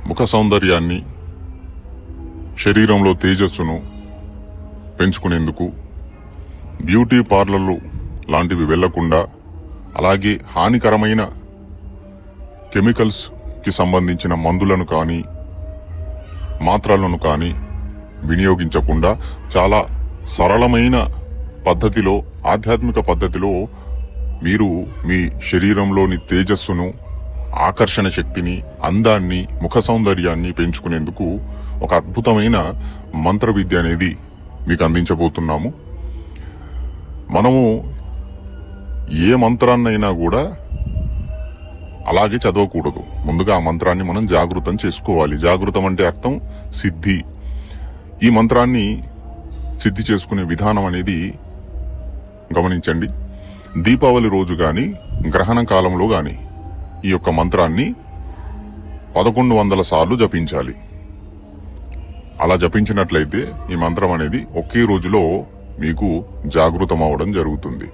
ముఖ సౌందర్యాన్ని, శరీరంలో తేజస్సును పెంచుకునేందుకు బ్యూటీ పార్లర్లు లాంటివి వెళ్లకుండా, అలాగే హానికరమైన కెమికల్స్కి సంబంధించిన మందులను కానీ మాత్రలను కానీ వినియోగించకుండా చాలా సరళమైన పద్ధతిలో, ఆధ్యాత్మిక పద్ధతిలో మీరు మీ శరీరంలోని తేజస్సును, ఆకర్షణ శక్తిని, అందాన్ని, ముఖ సౌందర్యాన్ని పెంచుకునేందుకు ఒక అద్భుతమైన మంత్ర విద్య అనేది మీకు అందించబోతున్నాము. మనము ఏ మంత్రాన్నైనా కూడా అలాగే చదవకూడదు. ముందుగా ఆ మంత్రాన్ని మనం జాగృతం చేసుకోవాలి. జాగృతం అంటే అర్థం సిద్ధి. ఈ మంత్రాన్ని సిద్ధి చేసుకునే విధానం అనేది గమనించండి. దీపావళి రోజు గాని, గ్రహణ కాలంలో గాని ఈ యొక్క మంత్రాన్ని 1100 సార్లు జపించాలి. అలా జపించినట్లయితే ఈ మంత్రం అనేది ఒకే రోజులో మీకు జాగృతం అవడం జరుగుతుంది.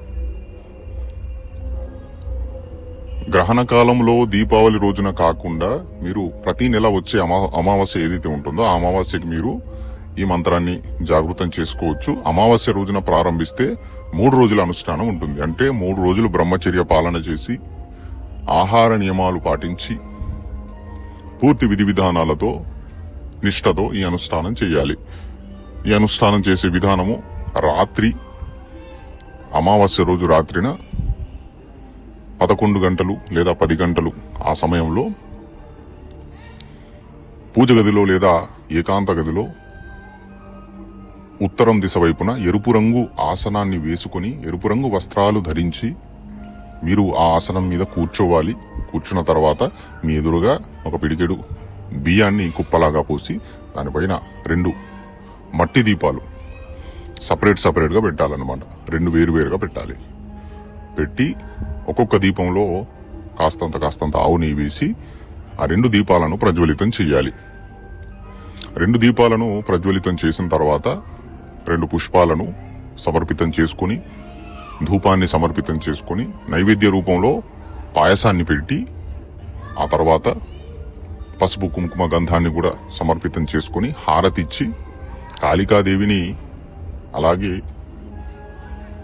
గ్రహణ కాలంలో దీపావళి రోజున కాకుండా మీరు ప్రతి నెల వచ్చే అమావాస్య ఏదైతే ఉంటుందో ఆ అమావాస్యకి మీరు ఈ మంత్రాన్ని జాగృతం చేసుకోవచ్చు. అమావాస్య రోజున ప్రారంభిస్తే 3 రోజుల అనుష్ఠానం ఉంటుంది. అంటే 3 రోజులు బ్రహ్మచర్య పాలన చేసి, ఆహార నియమాలు పాటించి, పూర్తి విధి విధానాలతో, నిష్ఠతో ఈ అనుష్ఠానం చేయాలి. ఈ అనుష్ఠానం చేసే విధానము రాత్రి, అమావాస్య రోజు రాత్రిన 11 గంటలు లేదా 10 గంటలు ఆ సమయంలో పూజ గదిలో లేదా ఏకాంత గదిలో ఉత్తరం దిశ వైపున ఎరుపు రంగు ఆసనాన్ని వేసుకుని, ఎరుపు రంగు వస్త్రాలు ధరించి మీరు ఆ ఆసనం మీద కూర్చోవాలి. కూర్చున్న తర్వాత మీ ఎదురుగా ఒక పిడికెడు బియ్యాన్ని కుప్పలాగా పోసి దానిపైన 2 మట్టి దీపాలు సపరేట్గా పెట్టాలన్నమాట. 2 వేరువేరుగా పెట్టాలి. పెట్టి ఒక్కొక్క దీపంలో కాస్తంత ఆవు నెయ్యి వేసి ఆ 2 దీపాలను ప్రజ్వలితం చేయాలి. 2 దీపాలను ప్రజ్వలితం చేసిన తర్వాత 2 పుష్పాలను సమర్పితం చేసుకుని, ధూపాన్ని సమర్పితం చేసుకుని, నైవేద్య రూపంలో పాయసాన్ని పెట్టి, ఆ తర్వాత పసుపు కుంకుమ గంధాన్ని కూడా సమర్పితం చేసుకుని హారతిచ్చి, కాళికాదేవిని అలాగే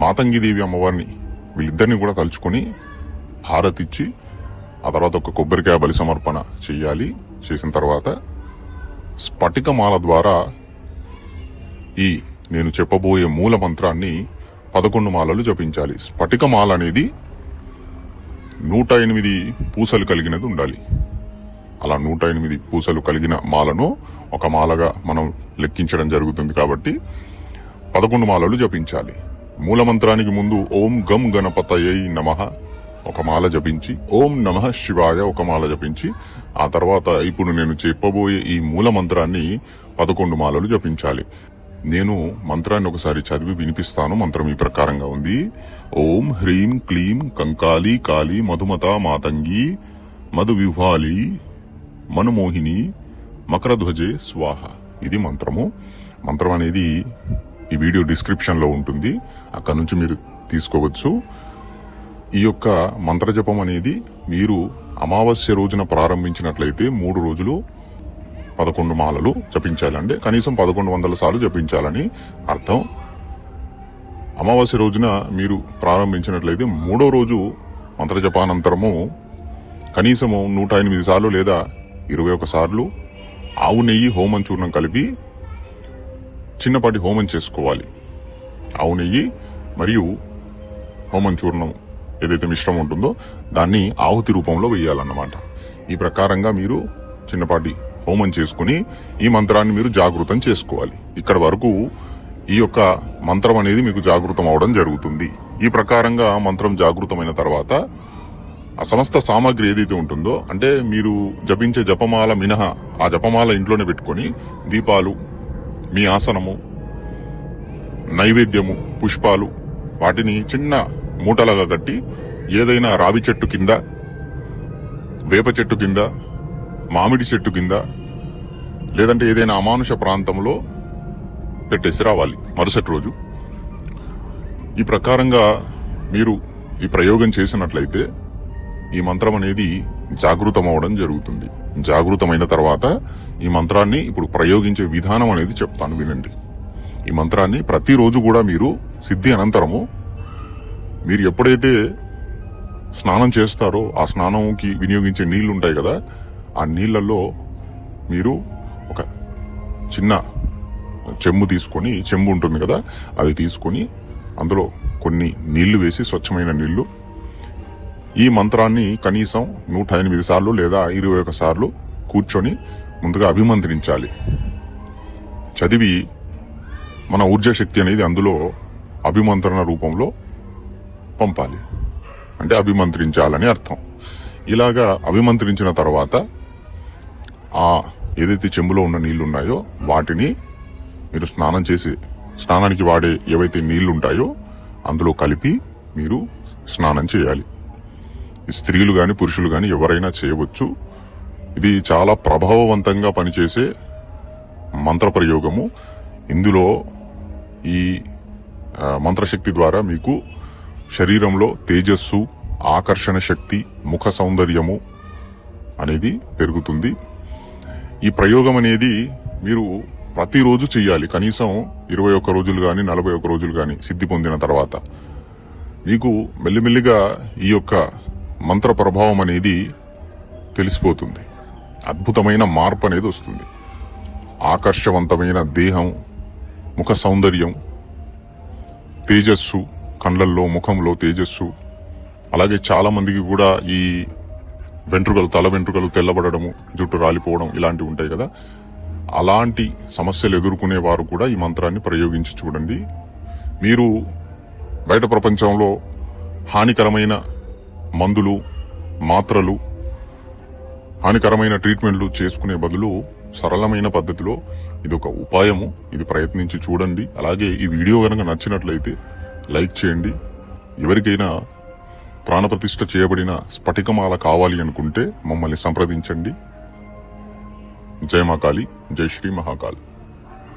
మాతంగిదేవి అమ్మవారిని వీళ్ళిద్దరిని కూడా తలుచుకొని హారతిచ్చి, ఆ తర్వాత ఒక కొబ్బరికాయ బలి సమర్పణ చెయ్యాలి. చేసిన తర్వాత స్ఫటికమాల ద్వారా ఈ నేను చెప్పబోయే మూల మంత్రాన్ని 11 మాలలు జపించాలి. స్ఫటికమాల అనేది 108 పూసలు కలిగినది ఉండాలి. అలా 108 పూసలు కలిగిన మాలను ఒక మాలగా మనం లెక్కించడం జరుగుతుంది. కాబట్టి 11 మాలలు జపించాలి. మూల మంత్రానికి ముందు ఓం గం గణపతయై నమః ఒక మాల జపించి, ఓం నమః శివాయ ఒక మాల జపించి, ఆ తర్వాత ఇప్పుడు నేను చెప్పబోయే ఈ మూల మంత్రాన్ని 11 మాలలు జపించాలి. నేను మంత్రాన్ని ఒకసారి చదివి వినిపిస్తాను. మంత్రం ఈ ప్రకారంగా ఉంది. ఓం హ్రీం క్లీం కంకాళీ కాళీ మధుమత మాతంగి మధు విహ్వాలి మనుమోహిని మకరధ్వజే స్వాహ. ఇది మంత్రము. మంత్రం అనేది ఈ వీడియో డిస్క్రిప్షన్ లో ఉంటుంది, అక్కడ నుంచి మీరు తీసుకోవచ్చు. ఈ యొక్క మంత్రజపం అనేది మీరు అమావాస్య రోజున ప్రారంభించినట్లయితే 3 రోజులు 11 మాలలు జపించాలంటే కనీసం 1100 సార్లు జపించాలని అర్థం. అమావాస్య రోజున మీరు ప్రారంభించినట్లయితే 3వ రోజు మంత్రజపానంతరము కనీసము 108 సార్లు లేదా 21 సార్లు ఆవు నెయ్యి హోమం చూర్ణం కలిపి చిన్నపాటి హోమం చేసుకోవాలి. ఆవు నెయ్యి మరియు హోమం చూర్ణం ఏదైతే మిశ్రమం ఉంటుందో దాన్ని ఆహుతి రూపంలో వేయాలన్నమాట. ఈ ప్రకారంగా మీరు చిన్నపాటి హోమం చేసుకుని ఈ మంత్రాన్ని మీరు జాగృతం చేసుకోవాలి. ఇక్కడ వరకు ఈ యొక్క మంత్రం అనేది మీకు జాగృతం అవడం జరుగుతుంది. ఈ ప్రకారంగా మంత్రం జాగృతమైన తర్వాత ఆ సమస్త సామాగ్రి ఏదైతే ఉంటుందో, అంటే మీరు జపించే జపమాల మినహా ఆ జపమాల ఇంట్లోనే పెట్టుకొని దీపాలు, మీ ఆసనము, నైవేద్యము, పుష్పాలు వాటిని చిన్న మూటలుగా కట్టి ఏదైనా రావి చెట్టు కింద, వేప చెట్టు కింద, మామిడి చెట్టు కింద, లేదంటే ఏదైనా అమానుష ప్రాంతంలో పెట్టేసి రావాలి మరుసటి రోజు. ఈ ప్రకారంగా మీరు ఈ ప్రయోగం చేసినట్లయితే ఈ మంత్రం అనేది జాగృతం అవడం జరుగుతుంది. జాగృతమైన తర్వాత ఈ మంత్రాన్ని ఇప్పుడు ప్రయోగించే విధానం అనేది చెప్తాను, వినండి. ఈ మంత్రాన్ని ప్రతిరోజు కూడా మీరు సిద్ధి అనంతరము మీరు ఎప్పుడైతే స్నానం చేస్తారో ఆ స్నానంకి వినియోగించే నీళ్లు ఉంటాయి కదా, ఆ నీళ్లలో మీరు ఒక చిన్న చెంబు ఉంటుంది కదా, అది తీసుకొని అందులో కొన్ని నీళ్లు వేసి, స్వచ్ఛమైన నీళ్లు, ఈ మంత్రాన్ని కనీసం 108 సార్లు లేదా 21 సార్లు కూర్చొని ముందుగా అభిమంత్రించాలి. చదివి మన ఊర్జా శక్తి అనేది అందులో అభిమంత్రణ రూపంలో పంపాలి, అంటే అభిమంత్రించాలని అర్థం. ఇలాగా అభిమంత్రించిన తర్వాత ఆ ఏదైతే చెంబులో ఉన్న నీళ్లు ఉన్నాయో వాటిని మీరు స్నానానికి వాడే ఏవైతే నీళ్లు ఉంటాయో అందులో కలిపి మీరు స్నానం చేయాలి. స్త్రీలు గాని పురుషులు గాని ఎవరైనా చేయవచ్చు. ఇది చాలా ప్రభావవంతంగా పనిచేసే మంత్ర ప్రయోగము. ఇందులో ఈ మంత్రశక్తి ద్వారా మీకు శరీరంలో తేజస్సు, ఆకర్షణ శక్తి, ముఖ సౌందర్యము అనేది పెరుగుతుంది. ఈ ప్రయోగం అనేది మీరు ప్రతిరోజు చెయ్యాలి. కనీసం 21 రోజులు గాని 41 రోజులు గాని సిద్ధి పొందిన తర్వాత మీకు మెల్లిమెల్లిగా ఈ యొక్క మంత్ర ప్రభావం అనేది తెలిసిపోతుంది. అద్భుతమైన మార్పు అనేది వస్తుంది. ఆకర్షవంతమైన దేహం, ముఖ సౌందర్యం, తేజస్సు, కళ్ళల్లో ముఖంలో తేజస్సు, అలాగే చాలా మందికి కూడా ఈ తల వెంట్రుకలు తెల్లబడము, జుట్టు రాలిపోవడం ఇలాంటివి ఉంటాయి కదా, అలాంటి సమస్యలు ఎదుర్కొనే వారు కూడా ఈ మంత్రాన్ని ప్రయోగించి చూడండి. మీరు బయట ప్రపంచంలో హానికరమైన మందులు, మాత్రలు, హానికరమైన ట్రీట్మెంట్లు చేసుకునే బదులు సరళమైన పద్ధతిలో ఇది ఒక ఉపాయము. ఇది ప్రయత్నించి చూడండి. అలాగే ఈ వీడియో కనుక నచ్చినట్లయితే లైక్ చేయండి. ఎవరికైనా ప్రాణప్రతిష్ఠ చేయబడిన స్ఫటికమాల కావాలి అనుకుంటే మమ్మల్ని సంప్రదించండి. జై మహాకాళి, జై శ్రీ మహాకాళి.